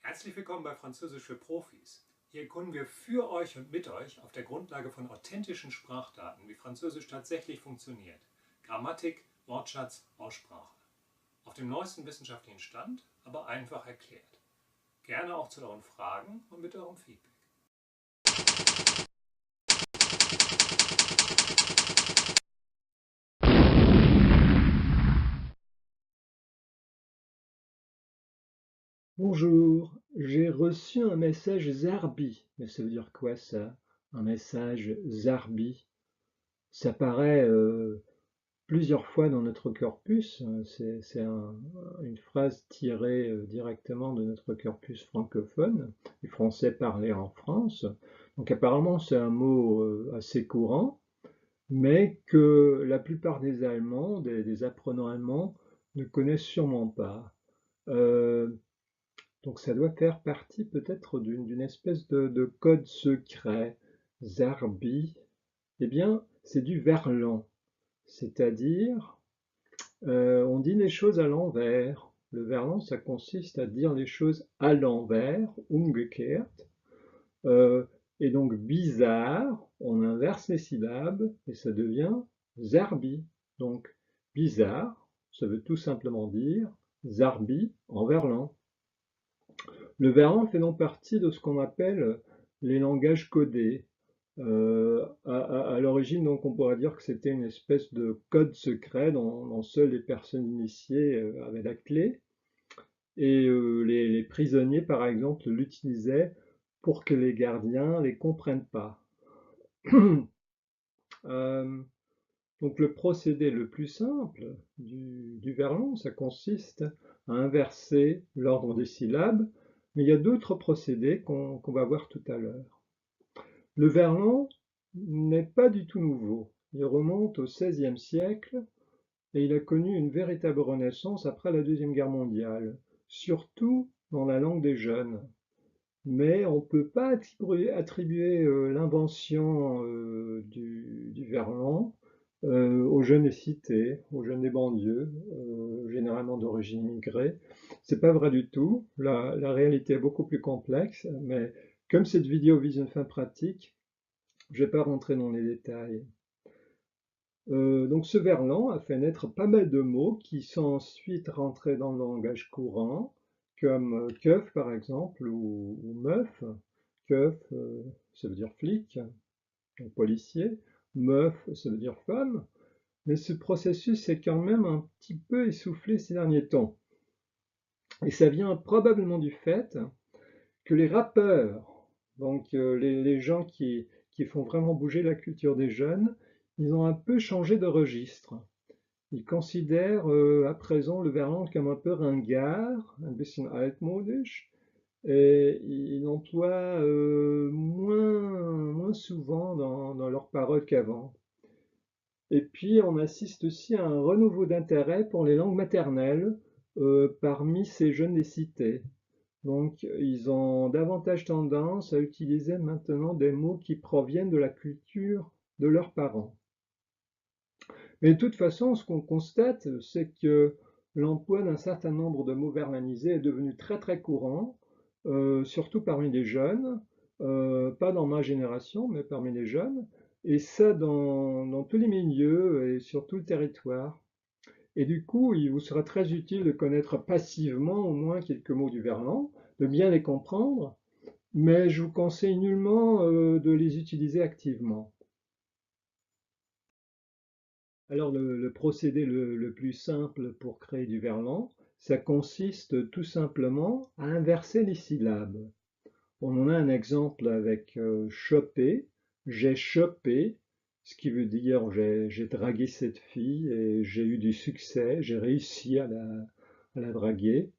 Herzlich willkommen bei Französisch für Profis. Hier erkunden wir für euch und mit euch auf der Grundlage von authentischen Sprachdaten, wie Französisch tatsächlich funktioniert. Grammatik, Wortschatz, Aussprache. Auf dem neuesten wissenschaftlichen Stand, aber einfach erklärt. Gerne auch zu euren Fragen und mit eurem Feedback. Bonjour, j'ai reçu un message Zarbi. Mais ça veut dire quoi ça? Un message Zarbi? Ça apparaît plusieurs fois dans notre corpus. Une phrase tirée directement de notre corpus francophone, du français parlé en France. Donc apparemment c'est un mot assez courant, mais que la plupart des Allemands, des apprenants allemands, ne connaissent sûrement pas. Euh, Donc ça doit faire partie peut-être d'une espèce de code secret. Zarbi, eh bien, c'est du verlan, c'est-à-dire on dit les choses à l'envers. Le verlan, ça consiste à dire les choses à l'envers, umgekehrt, euh, et donc bizarre, on inverse les syllabes et ça devient zarbi. Donc bizarre, ça veut tout simplement dire zarbi en verlan. Le verlan fait donc partie de ce qu'on appelle les langages codés. À l'origine, donc, on pourrait dire que c'était une espèce de code secret dont seules les personnes initiées avaient la clé. Et les prisonniers, par exemple, l'utilisaient pour que les gardiens les comprennent pas. Euh, donc le procédé le plus simple du verlan, ça consiste à inverser l'ordre des syllabes, mais il y a d'autres procédés qu'on va voir tout à l'heure. Le verlan n'est pas du tout nouveau. Il remonte au XVIe siècle et il a connu une véritable renaissance après la Deuxième Guerre mondiale, surtout dans la langue des jeunes. Mais on ne peut pas attribuer l'invention du verlan aux jeunes des cités, aux jeunes des banlieues, généralement d'origine immigrée. C'est pas vrai du tout. La réalité est beaucoup plus complexe, mais comme cette vidéo vise une fin pratique, je ne vais pas rentrer dans les détails. Donc ce verlan a fait naître pas mal de mots qui sont ensuite rentrés dans le langage courant, comme keuf par exemple, ou meuf. Keuf, ça veut dire flic, donc policier. Meuf, ça veut dire femme. Mais ce processus est quand même un petit peu essoufflé ces derniers temps. Et ça vient probablement du fait que les rappeurs, donc les gens qui font vraiment bouger la culture des jeunes, ils ont un peu changé de registre. Ils considèrent à présent le verlan comme un peu ringard, un bisschen altmodisch, et ils l'emploient moins souvent dans leurs paroles qu'avant. Et puis on assiste aussi à un renouveau d'intérêt pour les langues maternelles parmi ces jeunes des cités. Donc, ils ont davantage tendance à utiliser maintenant des mots qui proviennent de la culture de leurs parents. Mais de toute façon, ce qu'on constate, c'est que l'emploi d'un certain nombre de mots vernanisés est devenu très très courant, surtout parmi les jeunes, pas dans ma génération, mais parmi les jeunes, et ça dans tous les milieux et sur tout le territoire. Et du coup, il vous sera très utile de connaître passivement au moins quelques mots du verlan, de bien les comprendre, mais je vous conseille nullement de les utiliser activement. Alors le procédé le plus simple pour créer du verlan, ça consiste tout simplement à inverser les syllabes. On en a un exemple avec choper, j'ai chopé, ce qui veut dire j'ai dragué cette fille et j'ai eu du succès, j'ai réussi à la draguer.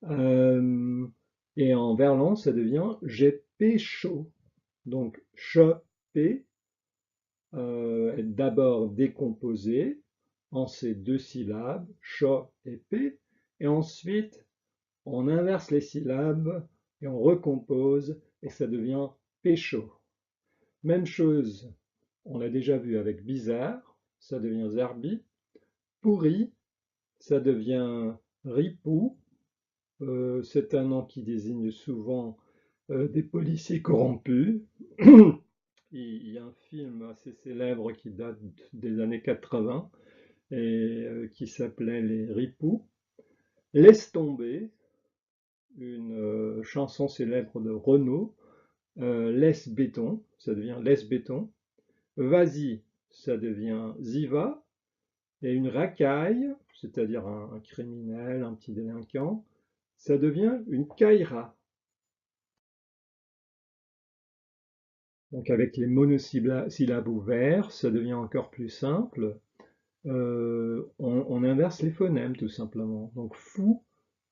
Euh, et en verlan, ça devient j'ai pécho. Donc choper est d'abord décomposé en ces deux syllabes, cho et p, et ensuite on inverse les syllabes et on recompose et ça devient pécho. Même chose, on l'a déjà vu avec bizarre, ça devient zarbi, pourri, ça devient ripou, C'est un nom qui désigne souvent des policiers corrompus. Il y a un film assez célèbre qui date des années 80 et qui s'appelait Les Ripoux. Laisse tomber, une chanson célèbre de Renaud. Laisse béton, ça devient laisse béton. Vas-y, ça devient Ziva. Et une racaille, c'est-à-dire un criminel, un petit délinquant, ça devient une caïra. Donc avec les monosyllabes ouverts, ça devient encore plus simple. On inverse les phonèmes tout simplement. Donc fou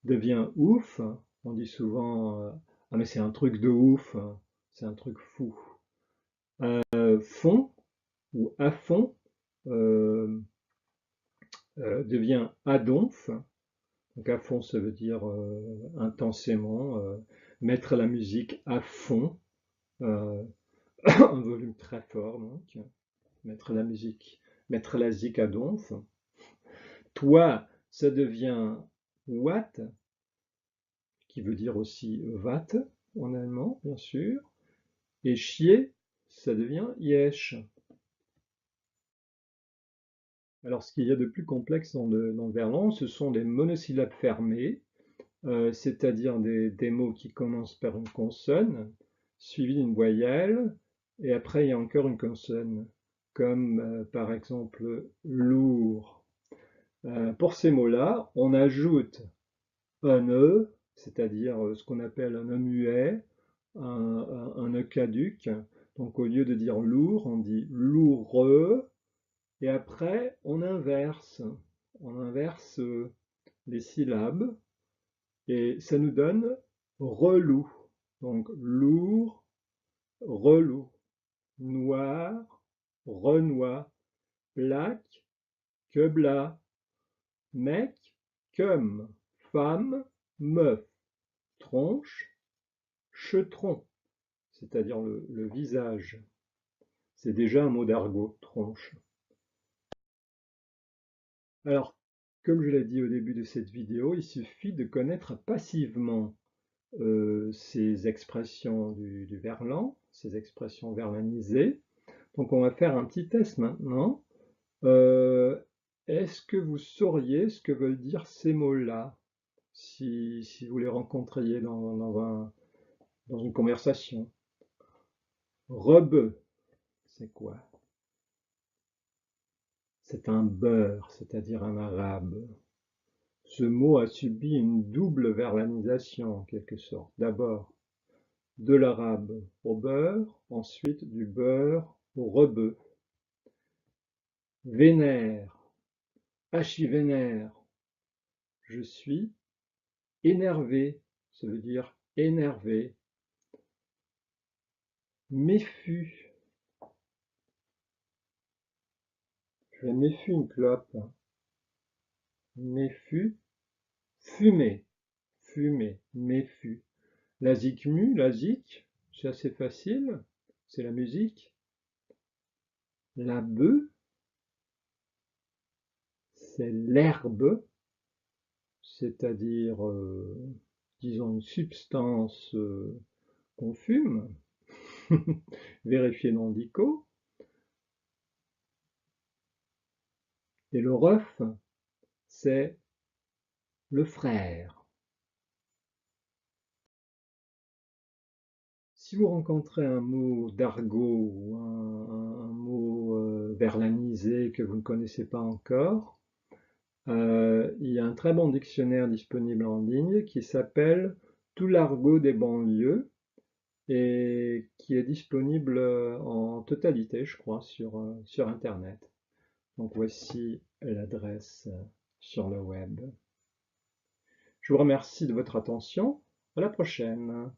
devient ouf. On dit souvent ah mais c'est un truc de ouf, c'est un truc fou. Fond ou à fond devient adonf. Donc à fond, ça veut dire intensément, mettre la musique à fond, un volume très fort, donc mettre la musique, mettre la zik à donf. Toi, ça devient watt, qui veut dire aussi watt en allemand, bien sûr. Et chier, ça devient yesh. Alors, ce qu'il y a de plus complexe dans le verlan, ce sont les monosyllabes fermés, c'est-à-dire des mots qui commencent par une consonne, suivie d'une voyelle, et après il y a encore une consonne, comme par exemple lourd. Pour ces mots-là, on ajoute un E, c'est-à-dire ce qu'on appelle un E muet, un E caduc. Donc au lieu de dire lourd, on dit loureux, et après on inverse. On inverse les syllabes, et ça nous donne relou. Donc lourd, relou. Noir, renois. Black, que blas. Mec, comme. Femme, meuf. Tronche, chetron, c'est-à-dire le visage. C'est déjà un mot d'argot, tronche. Alors, comme je l'ai dit au début de cette vidéo, il suffit de connaître passivement ces expressions du verlan, ces expressions verlanisées. Donc on va faire un petit test maintenant. Est-ce que vous sauriez ce que veulent dire ces mots-là, si vous les rencontriez dans une conversation? Rebeu, c'est quoi? C'est un beurre, c'est-à-dire un arabe. Ce mot a subi une double verlanisation en quelque sorte. D'abord de l'arabe au beurre, ensuite du beurre au rebeu. Vénère, vénère, je suis énervé, ça veut dire énervé. Méfu, je méfie une clope. Méfu, fumer, fumer, méfu. La zikmu, la zik, c'est assez facile, c'est la musique. La bœuf, c'est l'herbe, c'est-à-dire, disons, une substance qu'on fume, vérifiez dans Dico. Et le ref, c'est le frère. Si vous rencontrez un mot d'argot ou un mot verlanisé que vous ne connaissez pas encore, il y a un très bon dictionnaire disponible en ligne qui s'appelle Tout l'argot des banlieues et qui est disponible en totalité, je crois, sur Internet. Donc voici l'adresse sur le web. Je vous remercie de votre attention. À la prochaine.